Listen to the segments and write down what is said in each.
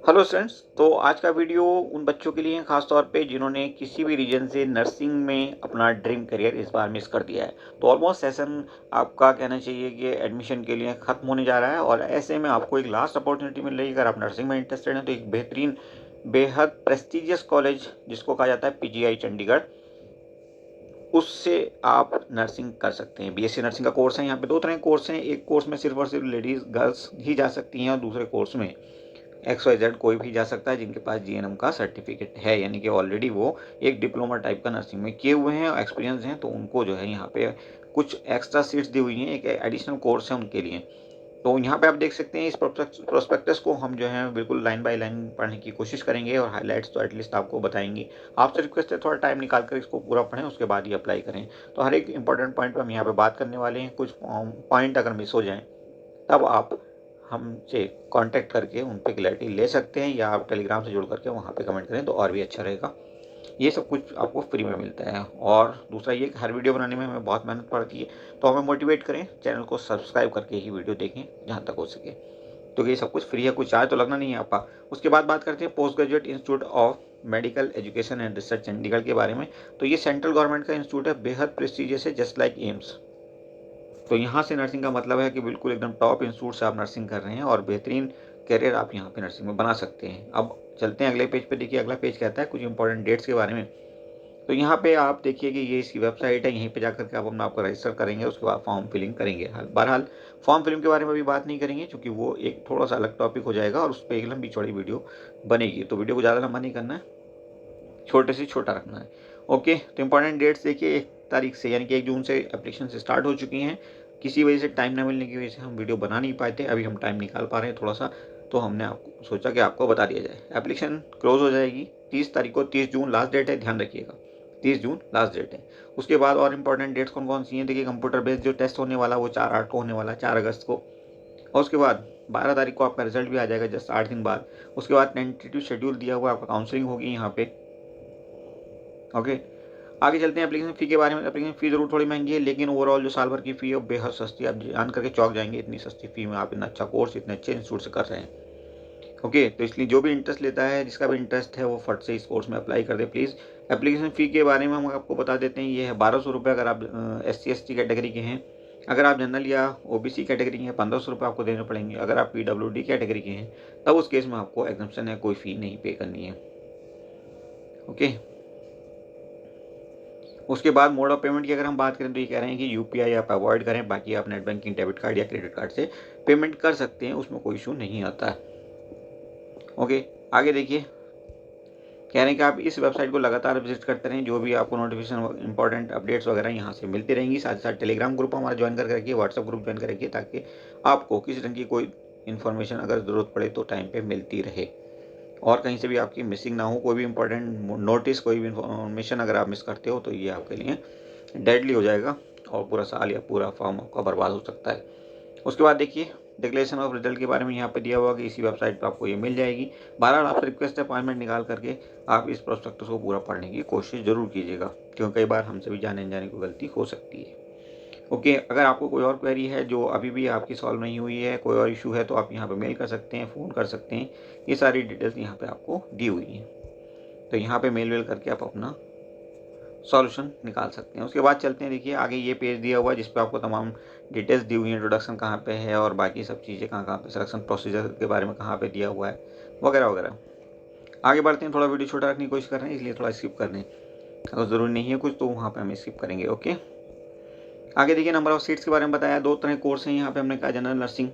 Hello students. तो आज का वीडियो उन बच्चों के लिए है खास तौर पे जिन्होंने किसी भी रीजन से नर्सिंग में अपना ड्रीम करियर इस बार मिस कर दिया है। तो ऑलमोस्ट सेशन आपका कहना चाहिए कि एडमिशन के लिए ख़त्म होने जा रहा है और ऐसे में आपको एक लास्ट अपॉर्चुनिटी मिल रही है। अगर आप नर्सिंग में इंटरेस्टेड हैं तो एक बेहतरीन बेहद प्रेस्टिजियस कॉलेज जिसको कहा जाता है पीजीआई चंडीगढ़, उससे आप नर्सिंग कर सकते हैं। बीएससी नर्सिंग का कोर्स है। यहाँ पे दो तरह के कोर्स हैं। एक कोर्स में सिर्फ और सिर्फ लेडीज़ गर्ल्स ही जा सकती हैं और दूसरे कोर्स में XYZ कोई भी जा सकता है जिनके पास जीएनएम का सर्टिफिकेट है, यानी कि ऑलरेडी वो एक डिप्लोमा टाइप का नर्सिंग में किए हुए हैं और एक्सपीरियंस हैं, तो उनको जो है यहाँ पे कुछ एक्स्ट्रा सीट्स दी हुई हैं। एक एडिशनल कोर्स है उनके लिए। तो यहाँ पे आप देख सकते हैं इस प्रोस्पेक्टस को हम जो है बिल्कुल लाइन बाय लाइन पढ़ने की कोशिश करेंगे और हाइलाइट्स तो एटलीस्ट आपको बताएंगे। आपसे रिक्वेस्ट है थोड़ा टाइम निकाल कर इसको पूरा पढ़ें, उसके बाद ही अप्लाई करें। तो हर एक इंपॉर्टेंट पॉइंट पर हम यहाँ पे बात करने वाले हैं। कुछ पॉइंट अगर मिस हो जाएं तब आप हमसे कांटेक्ट करके उन पे क्लैरिटी ले सकते हैं, या आप टेलीग्राम से जुड़ करके वहाँ पे कमेंट करें तो और भी अच्छा रहेगा। ये सब कुछ आपको फ्री में मिलता है। और दूसरा ये कि हर वीडियो बनाने में हमें बहुत मेहनत पड़ती है, तो हमें मोटिवेट करें, चैनल को सब्सक्राइब करके ही वीडियो देखें जहाँ तक हो सके। तो ये सब कुछ फ्री है, कुछ चार्ज तो लगना नहीं है आपका। उसके बाद बात करते हैं post graduate institute of medical education and research Chandigarh के बारे में। तो ये सेंट्रल गवर्नमेंट का इंस्टीट्यूट है, बेहद प्रेस्टिजियस है, जस्ट लाइक एम्स। तो यहाँ से नर्सिंग का मतलब है कि बिल्कुल एकदम टॉप इंस्टीट्यूट से आप नर्सिंग कर रहे हैं और बेहतरीन करियर आप यहाँ पे नर्सिंग में बना सकते हैं। अब चलते हैं अगले पेज पे। देखिए अगला पेज कहता है कुछ इंपॉर्टेंट डेट्स के बारे में। तो यहाँ पे आप देखिए कि ये इसकी वेबसाइट है, यहीं पे जाकर के आप अपना आपको रजिस्टर करेंगे, उसके बाद फॉर्म फिलिंग करेंगे। बहरहाल फॉर्म फिलिंग के बारे में भी बात नहीं करेंगे क्योंकि वो एक थोड़ा सा अलग टॉपिक हो जाएगा और उस पर एक लंबी चौड़ी वीडियो बनेगी। तो वीडियो को ज़्यादा लंबा नहीं करना है, छोटे से छोटा रखना है। ओके, तो इंपॉर्टेंट डेट्स देखिए 1 तारीख से यानी कि 1 जून से एप्लीकेशन से स्टार्ट हो चुकी हैं। किसी वजह से टाइम ना मिलने की वजह से हम वीडियो बना नहीं पाए थे, अभी हम टाइम निकाल पा रहे हैं थोड़ा सा, तो हमने आपको सोचा कि आपको बता दिया जाए। एप्लीकेशन क्लोज हो जाएगी 30 तारीख को। 30 जून लास्ट डेट है, ध्यान रखिएगा, 30 जून लास्ट डेट है। उसके बाद और इंपॉर्टेंट डेट्स कौन कौन सी हैं देखिए। कंप्यूटर बेस्ड जो टेस्ट होने वाला वो 4/8 को होने वाला है, 4 अगस्त को। और उसके बाद 12 तारीख को आपका रिजल्ट भी आ जाएगा, जस्ट 8 दिन बाद। उसके बाद टेंटेटिव शेड्यूल दिया हुआ आपका काउंसलिंग होगी यहाँ पे। ओके, आगे चलते हैं एप्लीकेशन फ़ी के बारे में। एप्लीकेशन फ़ी ज़रूर थोड़ी महंगी है, लेकिन ओवरऑल जो साल भर की फ़ी है वो बेहद सस्ती है। आप जान करके चौंक जाएंगे, इतनी सस्ती फ़ी में आप इतना अच्छा कोर्स इतने अच्छे इंस्टीट्यूट से कर रहे हैं। ओके, तो इसलिए जो भी इंटरेस्ट लेता है, जिसका भी इंटरेस्ट है, वो फट से इस कोर्स में अप्लाई कर दे प्लीज़। एप्लीकेशन फ़ी के बारे में हम आपको बता देते हैं। ये है 1200 रुपये अगर आप SC ST कैटेगरी के हैं। अगर आप जनरल या OBC कैटेगरी के हैं 1500 रुपये आपको देने पड़ेंगे। अगर आप PWD कैटेगरी के हैं तब उस केस में आपको एग्जम्पशन है, कोई फ़ी नहीं पे करनी है। ओके, उसके बाद मोड ऑफ पेमेंट की अगर हम बात करें तो ये कह रहे हैं कि UPI आप अवॉइड करें, बाकी आप नेट बैंकिंग, डेबिट कार्ड या क्रेडिट कार्ड से पेमेंट कर सकते हैं, उसमें कोई इशू नहीं आता है। ओके, आगे देखिए कह रहे हैं कि आप इस वेबसाइट को लगातार विजिट करते रहें, जो भी आपको नोटिफिकेशन इंपॉर्टेंट अपडेट्स वगैरह यहाँ से मिलती रहेंगी। साथ ही साथ टेलीग्राम ग्रुप हमारा ज्वाइन करके रखिए, व्हाट्सअप ग्रुप ज्वाइन कर रखिए, ताकि आपको किसी तरह की कोई इन्फॉर्मेशन अगर ज़रूरत पड़े तो टाइम पे मिलती रहे और कहीं से भी आपकी मिसिंग ना हो। कोई भी इंपॉर्टेंट नोटिस, कोई भी इन्फॉर्मेशन अगर आप मिस करते हो तो ये आपके लिए डेडली हो जाएगा और पूरा साल या पूरा फॉर्म आपका बर्बाद हो सकता है। उसके बाद देखिए डिक्लेरेशन ऑफ रिजल्ट के बारे में यहाँ पे दिया हुआ कि इसी वेबसाइट पे आपको ये मिल जाएगी। बहरहाल आपसे रिक्वेस्ट है अपॉइंटमेंट निकाल करके आप इस प्रोस्पेक्टस को पूरा पढ़ने की कोशिश जरूर कीजिएगा, क्योंकि कई बार हमसे भी जाने अनजाने को गलती हो सकती है। ओके, अगर आपको कोई और क्वेरी है जो अभी भी आपकी सॉल्व नहीं हुई है, कोई और इशू है, तो आप यहाँ पे मेल कर सकते हैं, फ़ोन कर सकते हैं। ये सारी डिटेल्स यहाँ पे आपको दी हुई हैं, तो यहाँ पे मेल वेल करके आप अपना सॉल्यूशन निकाल सकते हैं। उसके बाद चलते हैं, देखिए आगे ये पेज दिया हुआ है जिस पे आपको तमाम डिटेल्स दी हुई हैं। इंट्रोडक्शन कहाँ पे है और बाकी सब चीज़ें कहाँ कहाँ पे, सिलेक्शन प्रोसीजर के बारे में कहाँ पे दिया हुआ है, वगैरह वगैरह। आगे बढ़ते हैं, थोड़ा वीडियो छोटा रखने की कोशिश कर रहे हैं, इसलिए थोड़ा स्किप कर रहे हैं। अगर ज़रूरी नहीं है कुछ तो वहाँ पर हम स्किप करेंगे। ओके, आगे देखिए नंबर ऑफ सीट्स के बारे में बताया। 2 तरह कोर्स हैं यहाँ पे हमने कहा, जनरल नर्सिंग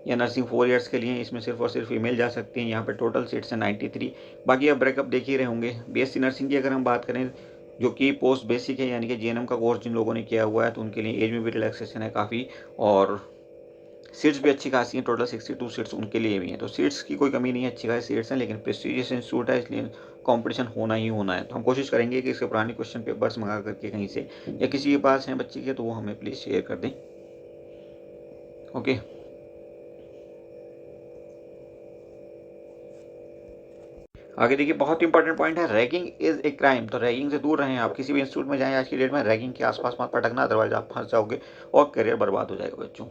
या नर्सिंग 4 ईयर्स के लिए, इसमें सिर्फ और सिर्फ फीमेल जा सकती हैं। यहाँ पे टोटल सीट्स हैं 93। बाकी आप ब्रेकअप देख ही रहे होंगे। BSc नर्सिंग की अगर हम बात करें जो कि पोस्ट बेसिक है, यानी कि GNM का कोर्स जिन लोगों ने किया हुआ है, तो उनके लिए एज में भी रिलैक्सेशन है काफ़ी और सीट्स भी अच्छी खासी हैं। टोटल 62 सीट्स उनके लिए भी हैं, तो सीट्स की कोई कमी नहीं है, अच्छी खासी सीट्स हैं। लेकिन प्रेस्टीजियस इंस्टीट्यूट है इसलिए कंपटीशन होना ही होना है। तो हम कोशिश करेंगे कि इसके पुराने क्वेश्चन पेपर्स मंगा करके कहीं से, या किसी के पास हैं बच्चे के, तो वो हमें प्लीज़ शेयर कर दें। ओके, आगे देखिए बहुत इंपॉर्टेंट पॉइंट है, रैगिंग इज ए क्राइम। तो रैगिंग से दूर रहें। आप किसी भी इंस्टीट्यूट में जाएं आज की डेट में, रैगिंग के आसपास मत पटकना, अदरवाइज आप फंस जाओगे और करियर बर्बाद हो जाएगा बच्चों।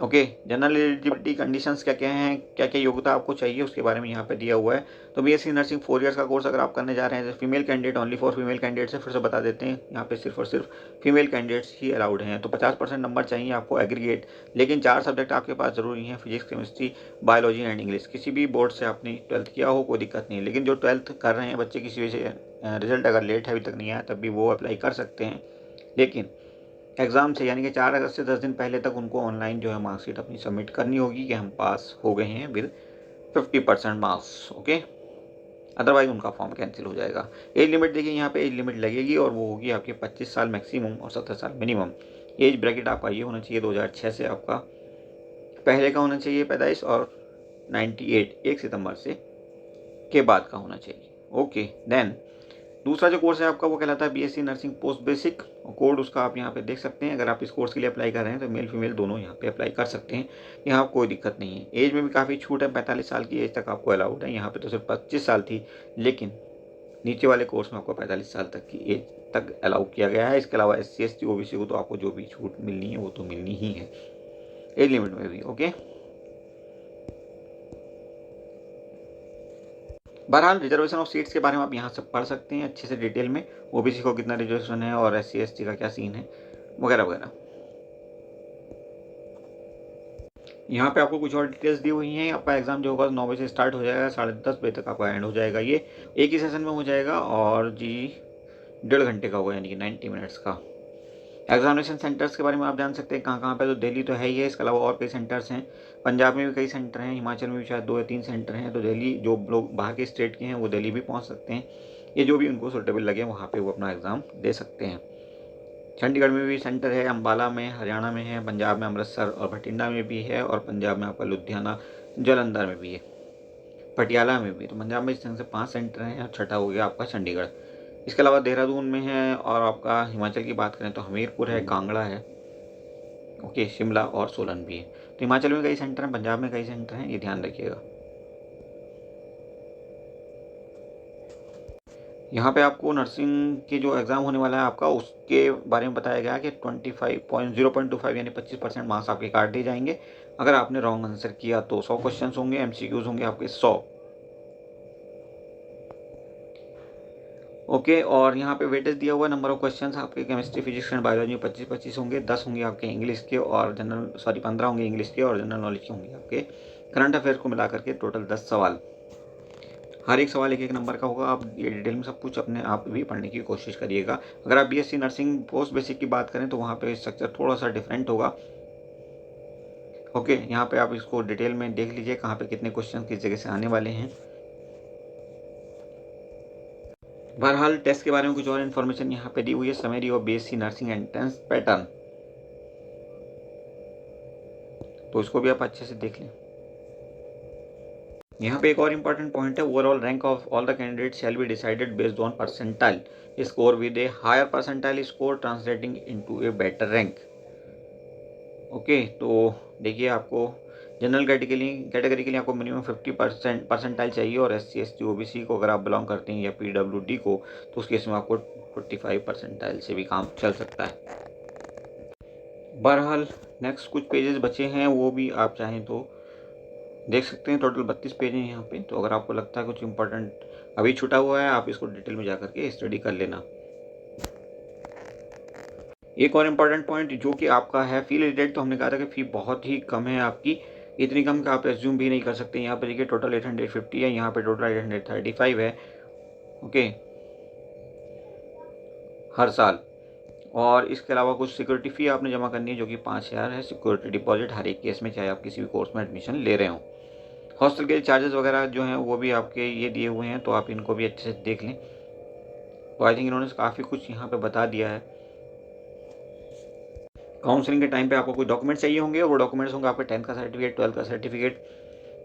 ओके, जनरल एलिजिबिलिटी कंडीशंस क्या क्या हैं, क्या क्या योग्यता आपको चाहिए उसके बारे में यहाँ पे दिया हुआ है। तो बीएससी नर्सिंग 4 इयर्स का कोर्स अगर आप करने जा रहे हैं, तो female candidate only for female candidates है, फिर से बता देते हैं यहाँ पे सिर्फ और सिर्फ फीमेल कैंडिडेट्स ही अलाउड हैं। तो 50% नंबर चाहिए आपको एग्रीगेट, लेकिन 4 सब्जेक्ट आपके पास जरूरी हैं, physics, chemistry, biology and English. किसी भी बोर्ड से आपने 12th किया हो कोई दिक्कत नहीं है, लेकिन जो 12th कर रहे हैं बच्चे किसी वजह से रिजल्ट अगर लेट है अभी तक नहीं आया तब भी वो अप्लाई कर सकते हैं, लेकिन एग्ज़ाम से यानी कि 4 अगस्त से 10 दिन पहले तक उनको ऑनलाइन जो है मार्कशीट अपनी सबमिट करनी होगी कि हम पास हो गए हैं विद 50% मार्क्स। ओके, अदरवाइज उनका फॉर्म कैंसिल हो जाएगा। एज लिमिट देखिए यहाँ पे एज लिमिट लगेगी और वो होगी आपके 25 साल मैक्सिमम और 17 साल मिनिमम। एज ब्रैकेट आपका ये होना चाहिए 2006 से आपका पहले का होना चाहिए पैदाइश, और 98 1 सितंबर से के बाद का होना चाहिए। ओके, देन दूसरा जो कोर्स है आपका वो कहलाता है BSc nursing post basic. Code उसका आप यहाँ पे देख सकते हैं। अगर आप इस कोर्स के लिए अप्लाई कर रहे हैं तो मेल फीमेल दोनों यहाँ पे अप्लाई कर सकते हैं, यहाँ कोई दिक्कत नहीं है। एज में भी काफ़ी छूट है, 45 साल की एज तक आपको अलाउड है। यहाँ पे तो सिर्फ 25 साल थी, लेकिन नीचे वाले कोर्स में आपको 45 साल तक की एज तक अलाउ किया गया है। इसके अलावा SC ST OBC को तो आपको जो भी छूट मिलनी है वो तो मिलनी ही है एज लिमिट में भी। ओके, बहरहाल रिजर्वेशन ऑफ सीट्स के बारे में आप यहाँ से पढ़ सकते हैं अच्छे से डिटेल में, OBC को कितना रिजर्वेशन है और SC ST का क्या सीन है वगैरह वगैरह। यहाँ पे आपको कुछ और डिटेल्स दी हुई हैं। आपका एग्जाम जो होगा 9 बजे से स्टार्ट हो जाएगा, 10:30 बजे तक आपका एंड हो जाएगा। ये एक ही सेशन में हो जाएगा और जी 1.5 घंटे का होगा, यानी कि 90 मिनट्स का। एग्जामिनेशन सेंटर्स के बारे में आप जान सकते हैं कहाँ कहाँ पे, तो दिल्ली तो है ही है, इसके अलावा और कई सेंटर्स हैं। पंजाब में भी कई सेंटर हैं, हिमाचल में भी शायद 2 या 3 सेंटर हैं। तो दिल्ली, जो लोग बाहर के स्टेट के हैं वो दिल्ली भी पहुँच सकते हैं। ये जो भी उनको सूटेबल लगे वहाँ पे वो अपना एग्ज़ाम दे सकते हैं। चंडीगढ़ में भी सेंटर है, अम्बाला में हरियाणा में है, पंजाब में अमृतसर और बठिंडा में भी है, और पंजाब में आपका लुधियाना जालंधर में भी है, पटियाला में भी। तो पंजाब में इस तरह से 5 सेंटर हैं और छठा हो गया आपका चंडीगढ़। इसके अलावा देहरादून में है, और आपका हिमाचल की बात करें तो हमीरपुर है, कांगड़ा है, ओके, शिमला और सोलन भी है। तो हिमाचल में कई सेंटर हैं, पंजाब में कई सेंटर हैं, ये ध्यान रखिएगा। यहाँ पे आपको नर्सिंग के जो एग्ज़ाम होने वाला है आपका उसके बारे में बताया गया कि 0.25 यानी 25% मार्क्स आपके काट दिए जाएंगे अगर आपने रॉन्ग आंसर किया तो। 100 क्वेश्चन होंगे, MCQs होंगे आपके 100। ओके, और यहाँ पे वेटेज दिया हुआ नंबर ऑफ क्वेश्चंस आपके केमिस्ट्री, फिजिक्स एंड बायोलॉजी में 25-25 होंगे, 10 होंगे आपके इंग्लिश के और 15 होंगे इंग्लिश के और जनरल नॉलेज के होंगे आपके। करंट अफेयर को मिला करके टोटल 10 सवाल, हर एक सवाल एक नंबर का होगा। आप ये डिटेल में सब कुछ अपने आप भी पढ़ने की कोशिश करिएगा। अगर आप BSc नर्सिंग पोस्ट बेसिक की बात करें तो वहाँ पे स्ट्रक्चर थोड़ा सा डिफरेंट होगा। ओके, यहाँ पे आप इसको डिटेल में देख लीजिए कहाँ पे कितने क्वेश्चन किस जगह से आने वाले हैं। बहरहाल टेस्ट के बारे में कुछ और इन्फॉर्मेशन यहाँ पे दी हुई है। Summary of BSc nursing entrance pattern, तो इसको भी आप अच्छे से देख लें। यहाँ पे एक और इम्पॉर्टेंट पॉइंट है, overall rank of all the candidate shall be decided based on percentile score with a higher percentile score translating into a better rank. Okay, तो देखिए आपको जनरल कैटेगरी के लिए आपको मिनिमम 50% परसेंटाइल चाहिए, और SC ST OBC को अगर आप बिलोंग करते हैं या PWD को तो उस केस में आपको 45 परसेंटाइल से भी काम चल सकता है। बहरहाल नेक्स्ट कुछ पेजेस बचे हैं वो भी आप चाहें तो देख सकते हैं। टोटल 32 पेज हैं यहाँ पे, तो अगर आपको लगता है कुछ इंपॉर्टेंट अभी छूटा हुआ है आप इसको डिटेल में जा करके स्टडी कर लेना। एक और इम्पॉर्टेंट पॉइंट जो कि आपका है फी रिलेटेड, तो हमने कहा था कि फ़ी बहुत ही कम है आपकी, इतनी कम कि आप एज्यूम भी नहीं कर सकते। यहाँ पे देखिए टोटल 850 है, यहाँ पे टोटल 835 है, ओके, हर साल। और इसके अलावा कुछ सिक्योरिटी फ़ी आपने जमा करनी है जो कि 5000 है, सिक्योरिटी डिपॉजिट हर एक केस में, चाहे आप किसी भी कोर्स में एडमिशन ले रहे हों। हॉस्टल के चार्जेस वगैरह जो हैं वो भी आपके ये दिए हुए हैं, तो आप इनको भी अच्छे से देख लें। तो आई थिंक इन्होंने काफ़ी कुछ यहाँ पे बता दिया है। काउंसलिंग के टाइम पे आपको कोई डॉक्यूमेंट चाहिए होंगे, वो डॉक्यूमेंट्स होंगे आपके 10th का सर्टिफिकेट, 12th का सर्टिफिकेट,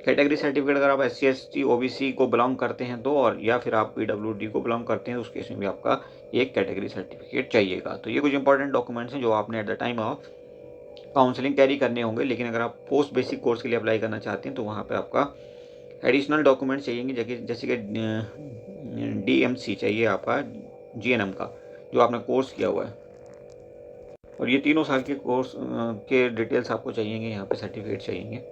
कैटेगरी सर्टिफिकेट अगर आप SC ST OBC को बिलोंग करते हैं तो, और या फिर आप PWD को बिलोंग करते हैं तो उस केस में भी आपका एक कैटेगरी सर्टिफिकेट चाहिएगा। तो ये कुछ इंपॉर्टेंट डॉक्यूमेंट्स हैं जो आपने at the time of counselling carry करने होंगे। लेकिन अगर आप पोस्ट बेसिक कोर्स के लिए अप्लाई करना चाहते हैं तो वहाँ पर आपका एडिशनल डॉक्यूमेंट्स चाहिए, जैसे कि DMC चाहिए आपका GNM का, जो आपने कोर्स किया हुआ है। और ये तीनों साल के कोर्स के डिटेल्स आपको चाहिएंगे, यहाँ पे सर्टिफिकेट चाहिएंगे।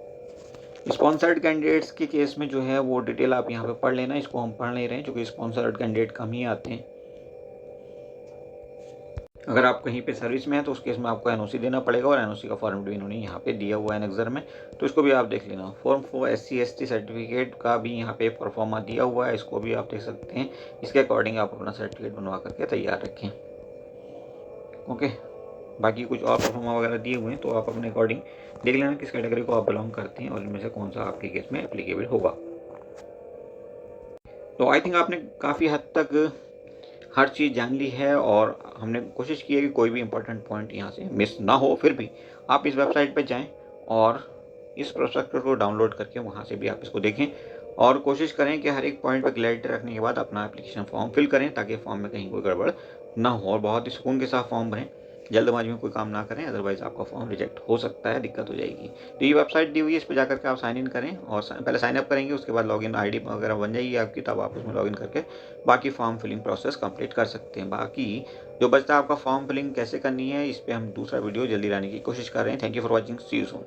स्पॉन्सर्ड कैंडिडेट्स के केस में जो है वो डिटेल आप यहाँ पे पढ़ लेना, इसको हम पढ़ नहीं रहे हैं क्योंकि स्पॉन्सर्ड कैंडिडेट कम ही आते हैं। अगर आप कहीं पे सर्विस में हैं तो उस केस में आपको एनओसी देना पड़ेगा, और एनओसी का फॉर्म भी इन्होंने यहाँ पे दिया हुआ है एनेक्सर में, तो इसको भी आप देख लेना। फॉर्म फॉर SC/ST सर्टिफिकेट का भी यहाँ पे परफॉर्मा दिया हुआ है, इसको भी आप देख सकते हैं। इसके अकॉर्डिंग आप अपना सर्टिफिकेट बनवा करके तैयार रखें। ओके, बाकी कुछ और परफॉर्मा वगैरह दिए हुए हैं तो आप अपने अकॉर्डिंग देख लेना किस कैटेगरी को आप बिलोंग करते हैं और इनमें से कौन सा आपके केस में एप्लीकेबल होगा। तो आई थिंक आपने काफ़ी हद तक हर चीज़ जान ली है, और हमने कोशिश की है कि कोई भी इंपॉर्टेंट पॉइंट यहाँ से मिस ना हो। फिर भी आप इस वेबसाइट पे जाएं और इस प्रोस्पेक्टस को डाउनलोड करके वहाँ से भी आप इसको देखें, और कोशिश करें कि हर एक पॉइंट पर क्लैरिटी रखने के बाद अपना एप्लीकेशन फॉर्म फिल करें, ताकि फॉर्म में कहीं कोई गड़बड़ ना हो, और बहुत ही सुकून के साथ फॉर्म भरें। जल्दबाजी में कोई काम ना करें, अदरवाइज आपका फॉर्म रिजेक्ट हो सकता है, दिक्कत हो जाएगी। तो ये वेबसाइट दी हुई है, इस पर जाकर के आप साइन इन करें, और पहले साइन अप करेंगे, उसके बाद लॉगिन आईडी वगैरह बन जाएगी आपकी, तब आप उसमें लॉगिन करके बाकी फॉर्म फिलिंग प्रोसेस कंप्लीट कर सकते हैं। बाकी जो बचता है आपका फॉर्म फिलिंग कैसे करनी है, इस पर हम दूसरा वीडियो जल्दी लाने की कोशिश कर रहे हैं। Thank you for watching, see you soon.